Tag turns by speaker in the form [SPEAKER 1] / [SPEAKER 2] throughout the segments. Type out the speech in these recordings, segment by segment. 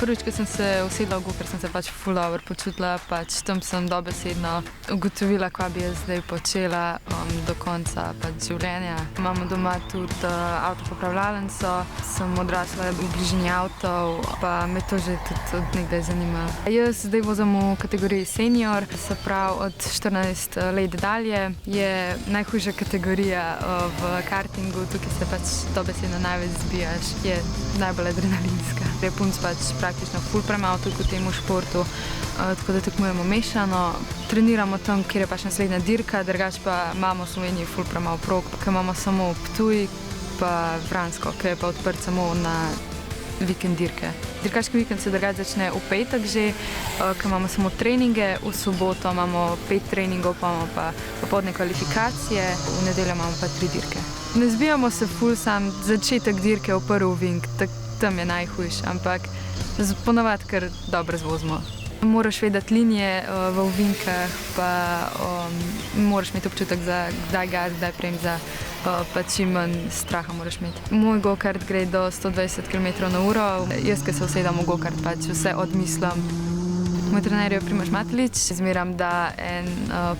[SPEAKER 1] Prvič, ko sem se usedla v gokart, sem se pač ful dobro počutila, pač tam sem dobesedno ugotovila, kaj bi jaz zdaj počela do konca pač življenja. Imamo doma tudi avtopopravljalnico, sem odrasla v bližini avtov, pa me to že tudi od nekdaj zanima. Jaz zdaj vozim v kategoriji senior, se pravi od 14 let dalje. Je najhujša kategorija v kartingu, tukaj se pač dobesedno največ zbijaš, je najbolj adrenalinska. Je punc pač praktično ful premalo tudi v tem športu, tako da tekmujemo mešano. Treniramo tam, kjer je pač naslednja dirka, drugače pa imamo v Sloveniji ful premalo prog, ker imamo samo Ptuj pa Vransko, ki je pa odprt samo na vikend dirke. Dirkaški vikend se drugače začne v petek že, ker imamo samo treninge, v soboto imamo 5 treningov, pa imamo pa popoldne kvalifikacije, v nedeljo imamo pa 3 dirke. Ne zbijamo se ful, sam začetek dirke v prvi ovink, tam je najhujš, ampak ponavadi kar dobro zvozimo. Moraš vedeti linije v ovinkah, pa moraš imeti občutek za kdaj gas, kdaj bremza, pa čim manj straha moraš imeti. Moj gokart gre do 120 km/h, jaz, ko se usedam v gokart, pač vse odmislim. Moj trener je Primož Matlič, zmeram da en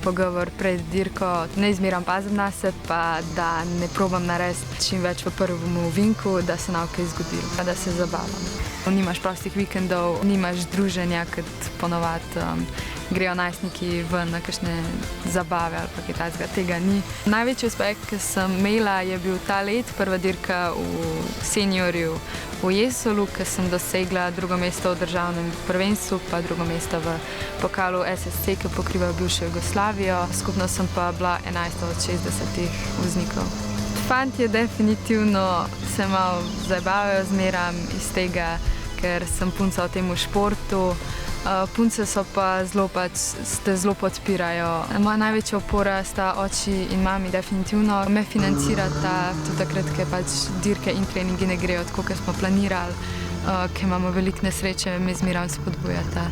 [SPEAKER 1] pogovor pred dirko, ne zmeram pazim na se, pa da ne probam narediti čim več v prvem ovinku, da se ne bo kaj zgodilo, pa da se zabavam. Nimaš prostih vikendov, nimaš druženja, kot ponavadi grejo najstniki ven na kakšne zabave ali pa kaj takega, tega ni. Največji uspeh, ki sem imela, je bil ta let, prva dirka v seniorju v Jesolu, ker sem dosegla drugo mesto v državnem prvenstvu, pa drugo mesto v pokalu SSC, ki pokriva bivšo Jugoslavijo. Skupno sem pa bila 11 od 60 voznikov. Fantje definitivno se malo zabavajo zmeram iz tega, ker sem punca v tem športu. Punce so pa zelo podpirajo. Moja največja opora sta oči in mami definitivno. Me financirata tudi takrat, ker pač dirke in treningi ne grejo tako, kot smo planirali, ker imamo veliko nesreče, me zmeraj spodbujata.